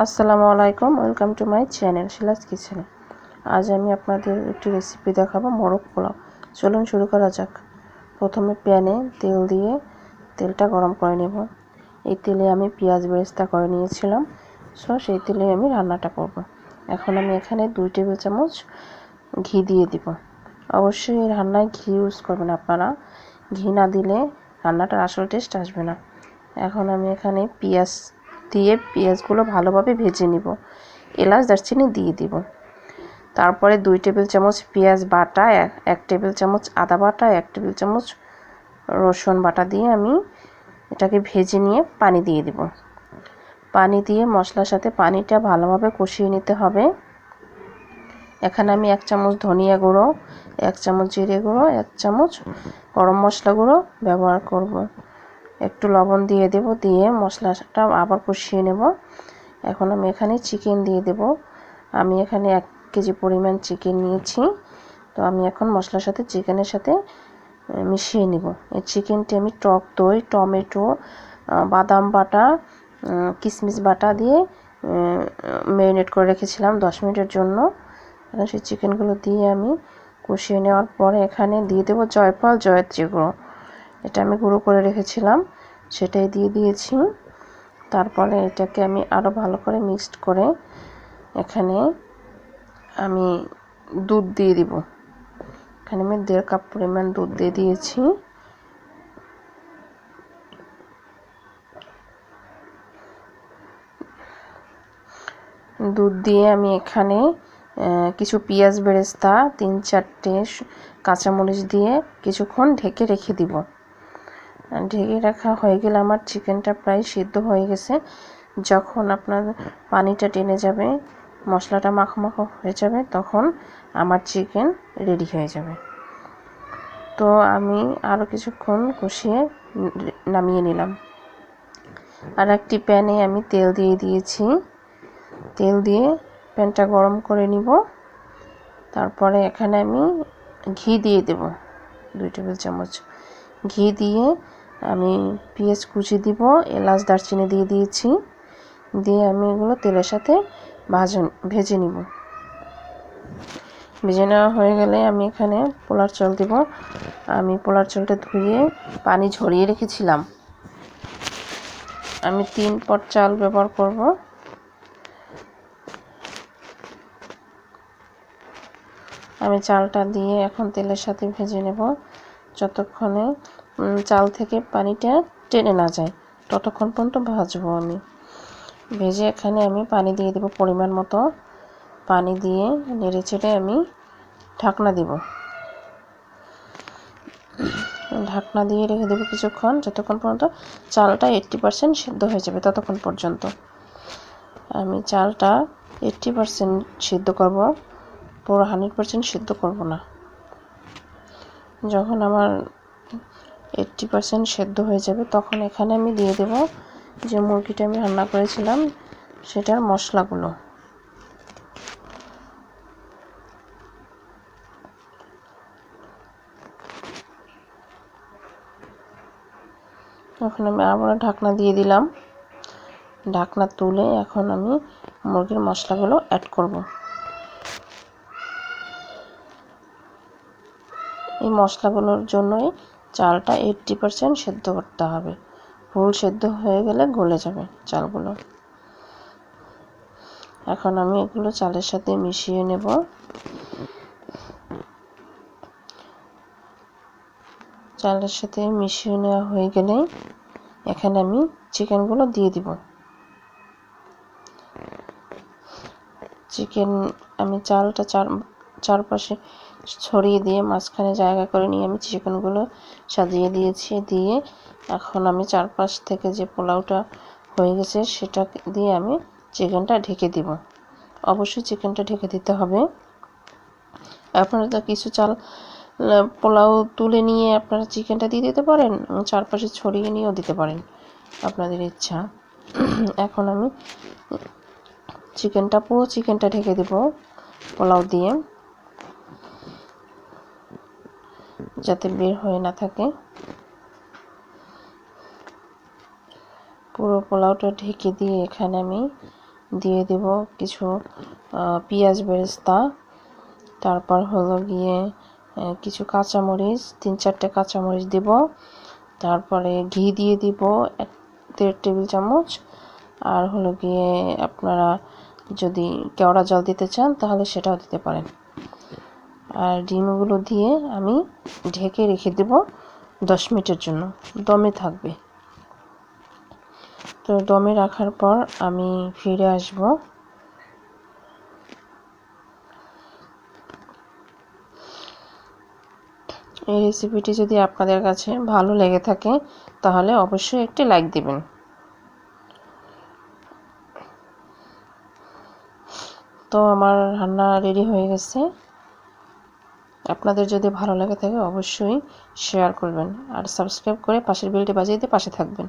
আসসালামু আলাইকুম, welcome to my channel Shila's কিচেনে। আজ আমি আপনাদের একটি রেসিপি দেখাবো, মোরগ পোলাও। চলুন শুরু করা যাক। প্রথমে প্যানে তেল দিয়ে তেলটা গরম করে নেব। এই তেলে আমি পেঁয়াজ বেরেস্তা করে নিয়েছিলাম, সেই তেলে আমি রান্নাটা করব। এখন আমি এখানে 2 টেবিল চামচ ঘি দিয়ে দিব। অবশ্যই এই রান্নায় ঘি ইউজ করবেন আপনারা, ঘি না দিলে রান্নাটার আসল টেস্ট আসবে না। এখন আমি এখানে পেঁয়াজ দিয়ে পেঁয়াজগুলো ভালোভাবে ভেজে নিব। এলাচ দারচিনি দিয়ে দিব। তারপরে 2 টেবিল চামচ পেঁয়াজ বাটা, 1 টেবিল চামচ আদা বাটা, 1 টেবিল চামচ রসুন বাটা দিয়ে আমি এটাকে ভেজে নিয়ে পানি দিয়ে দিব। পানি দিয়ে মশলার সাথে পানিটা ভালোভাবে কষিয়ে নিতে হবে। এখানে আমি 1 চামচ ধনিয়া গুঁড়ো, 1 চামচ জিরে গুঁড়ো, 1 চামচ গরম মশলা গুঁড়ো ব্যবহার করব। একটু লবণ দিয়ে দেব, দিয়ে মশলাটা আবার কষিয়ে নেব। এখন আমি এখানে চিকেন দিয়ে দেব। আমি এখানে 1 কেজি পরিমাণ চিকেন নিয়েছি। তো আমি এখন মশলার সাথে চিকেনের সাথে মিশিয়ে নেব। এই চিকেনটি আমি টক দই, টমেটো, বাদাম বাটা, কিশমিশ বাটা দিয়ে ম্যারিনেট করে রেখেছিলাম 10 মিনিটের জন্য। সেই চিকেনগুলো দিয়ে আমি কষিয়ে নেওয়ার পরে এখানে দিয়ে দেব জয়ফল জয়ত্রী গুঁড়ো। এটা আমি গুঁড়ো করে রেখেছিলাম, সেটাই দিয়ে দিয়েছি। তারপরে এটাকে আমি আরও ভালো করে মিক্সড করে এখানে আমি দুধ দিয়ে দিব। এখানে আমি 1.5 কাপ পরিমাণ দুধ দিয়ে দিয়েছি। দুধ দিয়ে আমি এখানে কিছু পেঁয়াজ বেরেস্তা, 3-4টে কাঁচামরিচ দিয়ে কিছুক্ষণ ঢেকে রেখে দিব। ঢেকে রাখা হয়ে গেলে আমার চিকেনটা প্রায় সিদ্ধ হয়ে গেছে। যখন আপনার পানিটা টেনে যাবে, মশলাটা মাখো মাখো হয়ে যাবে, তখন আমার চিকেন রেডি হয়ে যাবে। তো আমি আরও কিছুক্ষণ কষিয়ে নামিয়ে নিলাম। আর একটি প্যানে আমি তেল দিয়ে দিয়েছি। তেল দিয়ে প্যানটা গরম করে নিব। তারপরে এখানে আমি ঘি দিয়ে দেব, 2 টেবিল চামচ ঘি দিয়ে আমি পেঁয়াজ কুচি দিব, এলাচ দারচিনি দিয়ে দিয়েছি। দিয়ে আমি এগুলো তেলের সাথে ভেজে নিব। ভেজে নেওয়া হয়ে গেলে আমি এখানে পোলার চাল দেব। আমি পোলার চালটা ধুয়ে পানি ঝরিয়ে রেখেছিলাম। আমি 3 পট চাল ব্যবহার করব। আমি চালটা দিয়ে এখন তেলের সাথে ভেজে নেব। যতক্ষণে চাল থেকে পানিটা টেনে না যায় ততক্ষণ পর্যন্ত ভাজবো আমি। ভেজে এখানে আমি পানি দিয়ে দেব পরিমাণ মতো। পানি দিয়ে নেড়ে চেড়ে আমি ঢাকনা দিব। ঢাকনা দিয়ে রেখে দেবো কিছুক্ষণ, যতক্ষণ পর্যন্ত চালটা 80% সিদ্ধ হয়ে যাবে ততক্ষণ পর্যন্ত। আমি চালটা 80% সিদ্ধ করব, পুরো 100% সিদ্ধ করব না। যখন আমার 80% সেদ্ধ হয়ে যাবে তখন এখানে আমি দিয়ে দেব যে মুরগিটা আমি রান্না করেছিলাম সেটার মশলাগুলো। এখন আমি আবার ঢাকনা দিয়ে দিলাম। ঢাকনা তুলে এখন আমি মুরগির মশলাগুলো অ্যাড করব। এই মশলাগুলোর জন্যই চালটা 80% সেদ্ধ করতে হবে। ফুল সেদ্ধ হয়ে গেলে গলে যাবে চালগুলো। এখন আমি এগুলো চালের সাথে মিশিয়ে নেব। চালের সাথে মিশিয়ে নেওয়া হয়ে গেলে এখানে আমি চিকেনগুলো দিয়ে দিব। চিকেন আমি চালটা চারপাশে ছড়িয়ে দিয়ে মাঝখানে জায়গা করে নিয়ে আমি চিকেনগুলো সাজিয়ে দিয়েছি। দিয়ে এখন আমি চারপাশ থেকে যে পোলাওটা হয়ে গেছে সেটা দিয়ে আমি চিকেনটা ঢেকে দিব। অবশ্যই চিকেনটা ঢেকে দিতে হবে। আপনারা তো কিছু চাল পোলাও তুলে নিয়ে আপনারা চিকেনটা দিয়ে দিতে পারেন, চারপাশে ছড়িয়ে নিয়েও দিতে পারেন, আপনাদের ইচ্ছা। এখন আমি পুরো চিকেনটা ঢেকে দেব পোলাও দিয়ে, যাতে বের হয়ে না থাকে। পুরো পোলাওটা ঢেকে দিয়ে এখানে আমি দিয়ে দেব কিছু পেঁয়াজ বেরেস্তা, তারপর হলো গিয়ে কিছু কাঁচামরিচ, 3-4টে কাঁচামরিচ দেব, তারপরে ঘি দিয়ে দিব 1.5 টেবিল চামচ, আর হলো গিয়ে আপনারা যদি কেওড়া জল দিতে চান তাহলে সেটাও দিতে পারেন। আর ডিমগুলো দিয়ে আমি ঢেকে রেখে দেব 10 মিনিটের জন্য, দমে থাকবে। তো দমে রাখার পর আমি ফিরে আসব। এই রেসিপিটি যদি আপনাদের কাছে ভালো লেগে থাকে তাহলে অবশ্যই একটি লাইক দিবেন। তো আমার রান্না রেডি হয়ে গেছে। আপনাদের যদি ভালো লাগে থাকে অবশ্যই শেয়ার করবেন আর সাবস্ক্রাইব করে পাশের বেলটি বাজিয়ে দিয়ে পাশে থাকবেন।